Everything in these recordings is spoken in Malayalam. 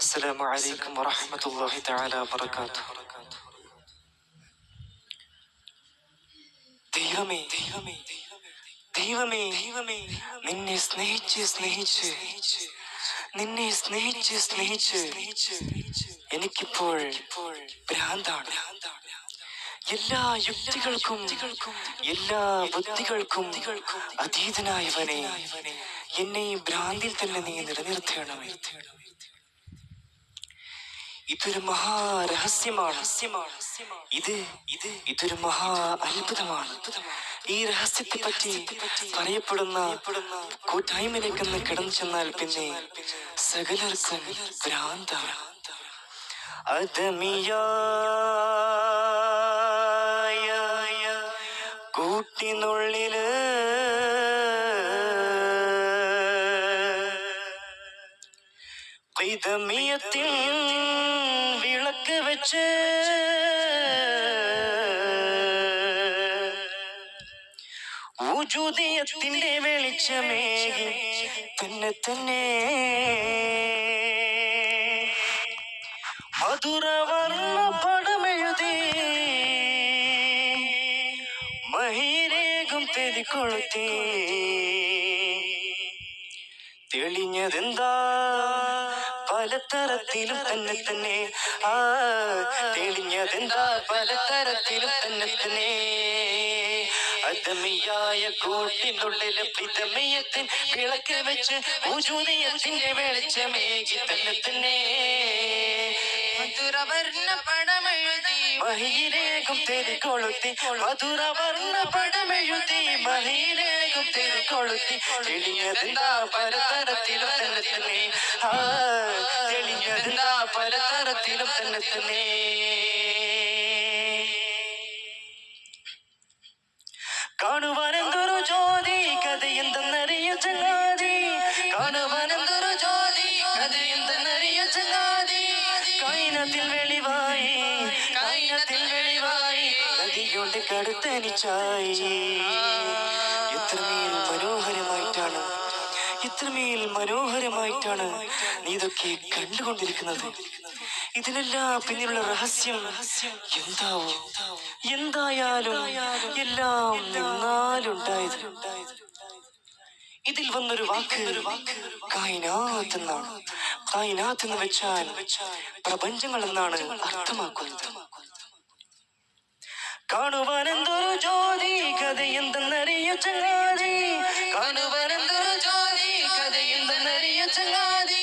السلام عليكم ورحمة الله تعالى وبركاته. ദൈവമേ ദൈവമേ ദൈവമേ നിന്നെ സ്നേഹിച്ച് സ്നേഹിച്ച് നിന്നെ സ്നേഹിച്ച് സ്നേഹിച്ച് എനിക്കിപ്പോൾ ഭ്രാന്താണ്. എല്ലാ യുക്തികൾക്കും എല്ലാ ബുദ്ധികൾക്കും അതീതനായവനെ എന്നെ ഈ ഭ്രാന്തിൽ തന്നെ നീ നിലനിർത്തണമേ. ഇതൊരു മഹാരഹസ്യമാണ്. ഇതൊരു മഹാ അത്ഭുതമാണ്. ഈ രഹസ്യത്തെ പറ്റി പറയപ്പെടുന്ന കൂട്ടായ്മയിലേക്കൊന്ന് കടന്നു ചെന്നാൽ പിന്നെ സകലർക്കും ഭ്രാന്താണ്. അദമിയായ കൂട്ടിനുള്ളില് ഖിദമിയത്തിൻ വിളക്ക് വെച്ച് വുജൂദിയത്തിന്റെ വെളിച്ചമേകി തന്നെ തന്നെ മധുരവർണ്ണ പടമെഴുതി മഹിരേകും തെളികൊളുത്തി തെളിഞ്ഞതെന്താ പലതരത്തിലും തന്നെ തന്നെ തെളിഞ്ഞതെന്താ പലതരത്തിലും തന്നെ തന്നെ അദമിയായ കൂട്ടിനുള്ളിലെ പിതമയത്തിൻ വിളക്ക് വെച്ച് വുജൂദിയത്തിന്റെ വെളിച്ചമേകി തന്നെ തന്നെ മധുരവർണ്ണ പടമെഴുതി മഹിരേകും തെളികൊളുത്തി മധുരവർണ്ണ പടമെഴുതി മഹിരേകും തെളികൊളുത്തി തെളിഞ്ഞതെന്താ പലതരത്തിലും തന്നെ തന്നെ തെളിഞ്ഞതെന്താ പലതരത്തിലും തന്നെ തന്നെ കാണുവാനെന്തൊരു ജ്യോതി കഥയെന്തെന്നറിയ ചങ്ങാതി കാണുവാനെന്തൊരു ജ്യോതി കഥയെന്തെന്നറിയ ചങ്ങാതി കായിനത്തിൽ വെളിവായി കായിനത്തിൽ വെളിവായി നദിയുടെ കടുത്തനിച്ചായി എത്രമേൽ മനോഹരമായിട്ടാണ് നീ ഇതൊക്കെ കണ്ടുകൊണ്ടിരിക്കുന്നത്. ഇതിനെല്ലാം പിന്നിലുള്ള രഹസ്യം എന്തായാലും എല്ലാം നിന്നാലുണ്ടായത്. ഇതിൽ വന്നൊരു വാക്ക് കായിനാത്ത് എന്നാണ്. കായിനാത്ത് എന്ന് വെച്ചാൽ പ്രപഞ്ചങ്ങൾ എന്നാണ് അർത്ഥമാക്കുന്നത്. കാണുവാനെന്തൊരു ജ്യോതി കഥയെന്തെന്നറിയ ചങ്ങാതി കാണുവാനെന്തൊരു ജ്യോതി കഥയെന്തെന്നറിയ ചങ്ങാതി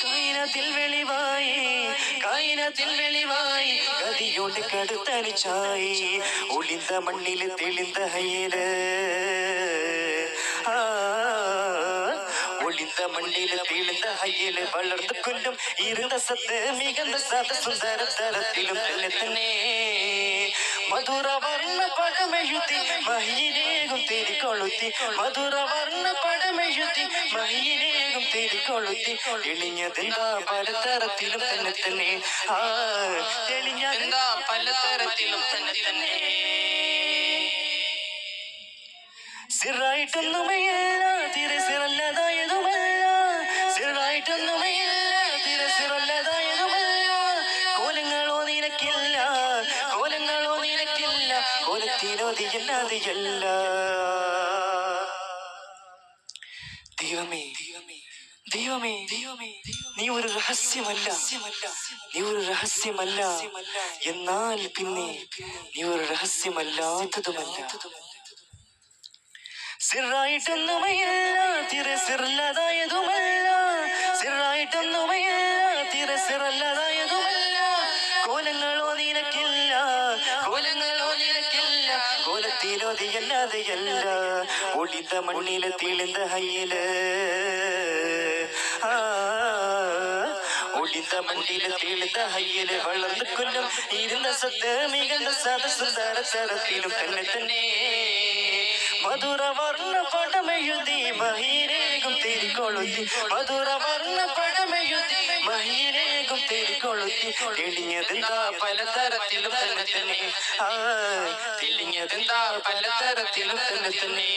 കായിനത്തിൽ വെളിവായി കായിനത്തിൽ വെളിവായി ഗതിയോണ്ട് കടുത്തനിച്ചായി ഒളിந்த മണ്ണില് തെളിந்த ഹയ്യല് ഒളിந்த മണ്ണില് തെളിந்த ഹയ്യല് വളർന്നു കൊല്ലും ഇരുന്ന സത്ത് മികந்த സത സുന്ദര തരത്തിലും തന്നെ തന്നെ മധുരവർണ്ണ പടമെഴുതി മഹിരേകും തെളികൊളുത്തി മധുരവർണ്ണ പടമെഴുതി മഹിരേകും തെളികൊളുത്തി തെളിഞ്ഞതെന്താ പലതരത്തിലും തന്നെ തന്നെ തെളിഞ്ഞതെന്താ പലതരത്തിലും തന്നെ തന്നെ സിറായിട്ടൊന്നുമല്ല തിരസിറല്ലതായതുമല്ല സിറായിട്ടൊന്നുമല്ല തിരസിറല്ലതായതുമല്ല കോലങ്ങളോ നിനക്കില്ല കോലങ്ങളോ നിനക്കില്ല കോലത്തിനോതിയല്ലാതെയല്ല. ദൈവമേ ദൈവമേ ദൈവമേ നീ ഒരു രഹസ്യമല്ല നീ ഒരു രഹസ്യമല്ല എന്നാൽ പിന്നെ നീ ഒരു രഹസ്യമല്ലാത്തതുമല്ല. സിറായിട്ടൊന്നുമല്ല തിരസിറല്ലതായതുമല്ല സിറായിട്ടൊന്നുമല്ല തിരസിറല്ലതായതുമല്ല കോലങ്ങളോ നിനക്കില്ല കോലങ്ങളോ നിനക്കില്ല കോലത്തിനോതിയല്ലാതെയല്ല ഒളിந்த മണ്ണില് തെളിந்த ഹയ്യല് ഒളിந்த മണ്ണില് തെളിந்த ഹയ്യല് വളർന്നു കൊല്ലും ഇരുന്ന സത്ത് മികந்த സത സുന്ദര തരത്തിലും തന്നെ തന്നെ മധുരവർണ്ണ പടമെഴുതി മഹിരേകും തെളികൊളുത്തി മധുരവർണ്ണ പടമെഴുതി മഹിരേകും തെളികൊളുത്തി തെളിഞ്ഞതെന്താ പലതരത്തിലും തന്നെ തന്നെ തെളിഞ്ഞതെന്താ പലതരത്തിലും തന്നെ തന്നെ